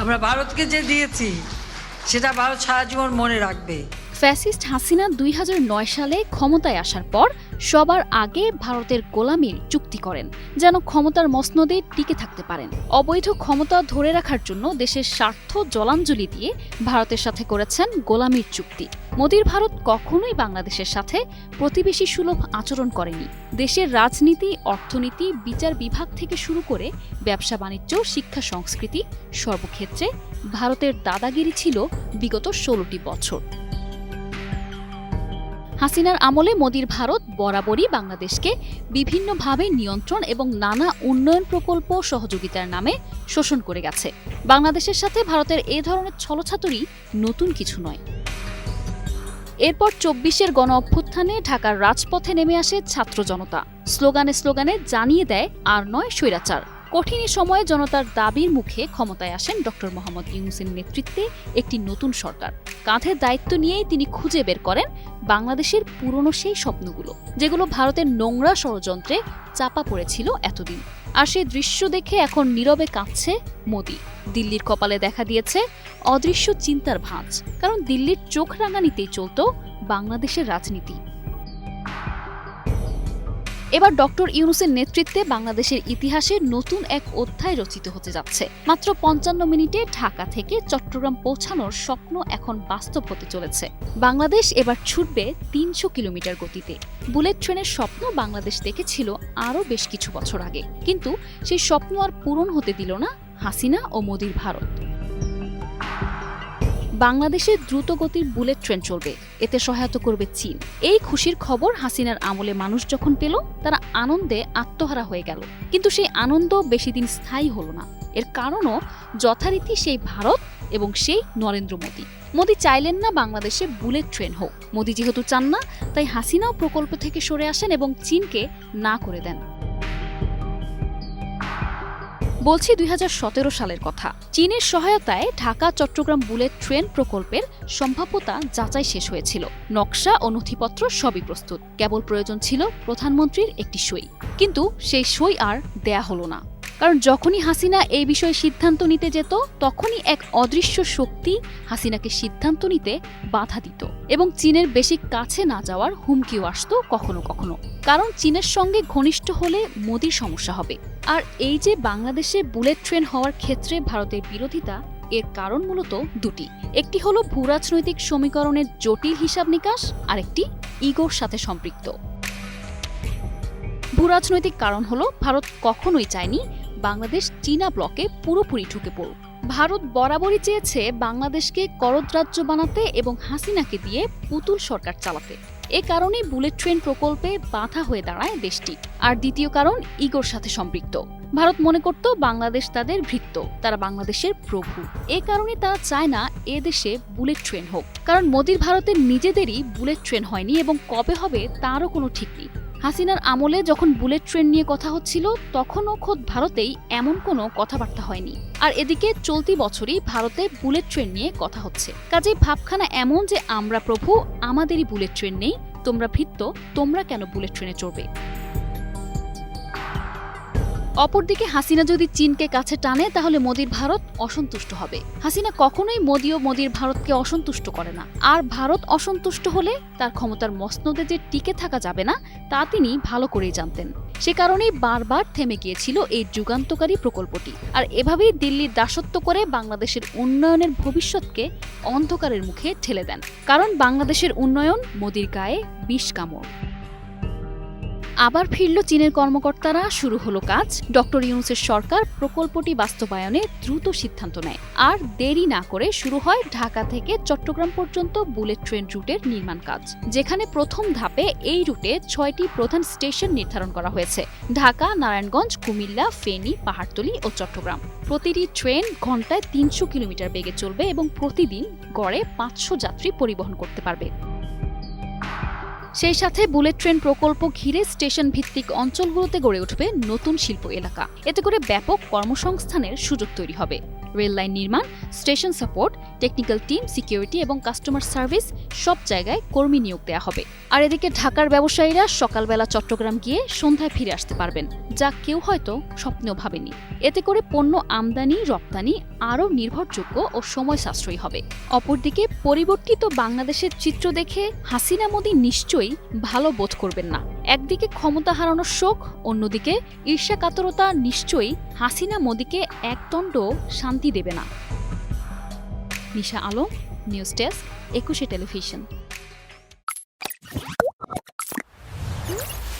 আমরা ভারতকে যে দিয়েছি সেটা ভারত সারা জীবন মনে রাখবে। ফ্যাসিস্ট হাসিনা ২০০৯ সালে ক্ষমতায় আসার পর সবার আগে ভারতের গোলামির চুক্তি করেন, যেন ক্ষমতার মসনদে টিকে থাকতে পারেন। অবৈধ ক্ষমতা ধরে রাখার জন্য দেশের স্বার্থ জলাঞ্জলি দিয়ে ভারতের সাথে করেছেন গোলামির চুক্তি। মোদির ভারত কখনোই বাংলাদেশের সাথে প্রতিবেশী সুলভ আচরণ করেনি। দেশের রাজনীতি, অর্থনীতি, বিচার বিভাগ থেকে শুরু করে ব্যবসা বাণিজ্য, শিক্ষা, সংস্কৃতি সর্বক্ষেত্রে ভারতের দাদাগিরি ছিল বিগত ১৬টি বছর। হাসিনার আমলে মোদির ভারত বরাবরই বাংলাদেশকে বিভিন্নভাবে নিয়ন্ত্রণ এবং নানা উন্নয়ন প্রকল্প সহযোগিতার নামে শোষণ করে গেছে। বাংলাদেশের সাথে ভারতের এ ধরনের ছলছাতুরি নতুন কিছু নয়। এরপর ২৪-এর গণ অভ্যুত্থানে ঢাকার রাজপথে নেমে আসে ছাত্র জনতা। স্লোগানে স্লোগানে জানিয়ে দেয় আর নয় স্বৈরাচার। কঠিন সময়ে জনতার দাবির মুখে ক্ষমতায় আসেন ডক্টর মোহাম্মদ ইউনূসের নেতৃত্বে একটি নতুন সরকার। কাঁধের দায়িত্ব নিয়েই তিনি খুঁজে বের করেন বাংলাদেশের পুরনো সেই স্বপ্নগুলো, যেগুলো ভারতের নোংরা ষড়যন্ত্রে চাপা পড়েছিল এতদিন। আর সেই দৃশ্য দেখে এখন নীরবে কাঁদছে মোদি। দিল্লির কপালে দেখা দিয়েছে অদৃশ্য চিন্তার ভাঁজ, কারণ দিল্লির চোখ রাঙানিতেই চলত বাংলাদেশের রাজনীতি। এবার ডক্টর ইউনূসের নেতৃত্বে বাংলাদেশের ইতিহাসে নতুন এক অধ্যায় রচিত হতে যাচ্ছে। মাত্র ৫৫ মিনিটে ঢাকা থেকে চট্টগ্রাম পৌঁছানোর স্বপ্ন এখন বাস্তব হতে চলেছে। বাংলাদেশ এবার ছুটবে ৩০০ কিলোমিটার গতিতে। বুলেট ট্রেনের স্বপ্ন বাংলাদেশ দেখেছিল আরও বেশ কিছু বছর আগে, কিন্তু সেই স্বপ্ন আর পূরণ হতে দিল না হাসিনা ও মোদির ভারত। বাংলাদেশে দ্রুতগতির বুলেট ট্রেন চলবে, এতে সহায়তা করবে চীন। এই খুশির খবর হাসিনার আমলে মানুষ যখন পেল, তারা আনন্দে আত্মহারা হয়ে গেল। কিন্তু সেই আনন্দ বেশি দিন স্থায়ী হলো না। এর কারণও যথারীতি সেই ভারত এবং সেই নরেন্দ্র মোদি। মোদি চাইলেন না বাংলাদেশে বুলেট ট্রেন হোক। মোদি যেহেতু চান না, তাই হাসিনাও প্রকল্প থেকে সরে আসেন এবং চীনকে না করে দেন। বলছি ২০১৭ সালের কথা। চীনের সহায়তায় ঢাকা চট্টগ্রাম বুলেট ট্রেন প্রকল্পের সম্ভাব্যতা যাচাই শেষ হয়েছিল। নকশা ও নথিপত্র সবই প্রস্তুত, কেবল প্রয়োজন ছিল প্রধানমন্ত্রীর একটি সই। কিন্তু সেই সই আর দেয়া হলো না, কারণ যখনই হাসিনা এই বিষয়ে সিদ্ধান্ত নিতে যেত, তখনই এক অদৃশ্য শক্তি হাসিনাকে সিদ্ধান্ত নিতে বাধা দিত এবং চীনের বেশি কাছে না যাওয়ার হুমকিও আসতো কখনো কখনো। কারণ চীনের সঙ্গে ঘনিষ্ঠ হলে মোদির সমস্যা হবে। আর এই যে বাংলাদেশে বুলেট ট্রেন হওয়ার ক্ষেত্রে ভারতের বিরোধিতা, এর কারণ মূলত দুটি। একটি হলো ভূরাজনৈতিক সমীকরণের জটিল হিসাব নিকাশ, আরেকটি ইগোর সাথে সম্পৃক্ত। ভূরাজনৈতিক কারণ হলো ভারত কখনোই চায়নি বাংলাদেশ চীনা ব্লকে পুরোপুরি ঢুকে পড়ুক। ভারত বরাবরই চেয়েছে বাংলাদেশকে করদ রাজ্য বানাতে এবং হাসিনাকে দিয়ে পুতুল সরকার চালাতে। এ কারণেই বুলেট ট্রেন প্রকল্পে বাধা হয়ে দাঁড়ায় দেশটি। আর দ্বিতীয় কারণ ইগোর সাথে সম্পৃক্ত। ভারত মনে করত বাংলাদেশ তাদের ভৃত্য, তারা বাংলাদেশের প্রভু। এ কারণে তারা চায় না এ দেশে বুলেট ট্রেন হোক, কারণ মোদির ভারতের নিজেদেরই বুলেট ট্রেন হয়নি এবং কবে হবে তারও কোনো ঠিক নেই। হাসিনার আমলে যখন বুলেট ট্রেন নিয়ে কথা হচ্ছিল, তখনও খোদ ভারতেই এমন কোনো কথাবার্তা হয়নি। আর এদিকে চলতি বছরই ভারতে বুলেট ট্রেন নিয়ে কথা হচ্ছে। কাজেই ভাবখানা এমন যে আমরা প্রভু, আমাদেরই বুলেট ট্রেন নেই, তোমরা ভৃত্য, তোমরা কেন বুলেট ট্রেনে চড়বে? অপরদিকে হাসিনা যদি চীনকে কাছে টানে, তাহলে মোদির ভারত অসন্তুষ্ট হবে। হাসিনা কখনোই মোদি ও মোদির ভারতকে অসন্তুষ্ট করে না। আর ভারত অসন্তুষ্ট হলে তার ক্ষমতার মসনদে যে টিকে থাকা যাবে না, তা তিনি ভালো করেই জানতেন। সে কারণেই বারবার থেমে গিয়েছিল এই যুগান্তকারী প্রকল্পটি। আর এভাবেই দিল্লির দাসত্ব করে বাংলাদেশের উন্নয়নের ভবিষ্যৎকে অন্ধকারের মুখে ঠেলে দেন। কারণ বাংলাদেশের উন্নয়ন মোদির গায়ে বিষ কামড়। আবার ফিরল চীনের কর্মকর্তারা, শুরু হলো কাজ। ডক্টর ইউনূসের সরকার প্রকল্পটি বাস্তবায়নে দ্রুত সিদ্ধান্ত নেয়। আর দেরি না করে শুরু হয় ঢাকা থেকে চট্টগ্রাম পর্যন্ত বুলেট ট্রেন রুটের নির্মাণ কাজ, যেখানে প্রথম ধাপে এই রুটে ৬টি প্রধান স্টেশন নির্ধারণ করা হয়েছে: ঢাকা, নারায়ণগঞ্জ, কুমিল্লা, ফেনী, পাহাড়তলী ও চট্টগ্রাম। প্রতিটি ট্রেন ঘন্টায় ৩০০ কিলোমিটার বেগে চলবে এবং প্রতিদিন গড়ে ৫০০ যাত্রী পরিবহন করতে পারবে। সেই সাথে বুলেট ট্রেন প্রকল্প ঘিরে স্টেশন ভিত্তিক অঞ্চলগুলোতে গড়ে উঠবে নতুন শিল্প এলাকা। এতে করে ব্যাপক কর্মসংস্থানের সুযোগ তৈরি হবে। রেল লাইন নির্মাণ, station support, technical team, security এবং কাস্টমার সার্ভিস সব জায়গায় কর্মী নিয়োগ দেওয়া হবে। আর এদিকে ঢাকার ব্যবসায়ীরা সকালবেলা চট্টগ্রাম গিয়ে সন্ধ্যায় ফিরে আসতে পারবেন, যা কেউ হয়তো স্বপ্নেও ভাবেনি। এতে করে পণ্য আমদানি রপ্তানি আরও নির্ভরযোগ্য ও সময় সাশ্রয়ী হবে। অপরদিকে পরিবর্তিত বাংলাদেশের চিত্র দেখে হাসিনা মোদি নিশ্চয়ই ভালো বোধ করবেন না। একদিকে ক্ষমতা হারানোর শোক, অন্যদিকে ঈর্ষাকাতরতা নিশ্চয়ই হাসিনা মোদিকে একদণ্ড শান্তি দেবে না। নিশা আলম, নিউজ ডেস্ক, 21 টেলিভিশন।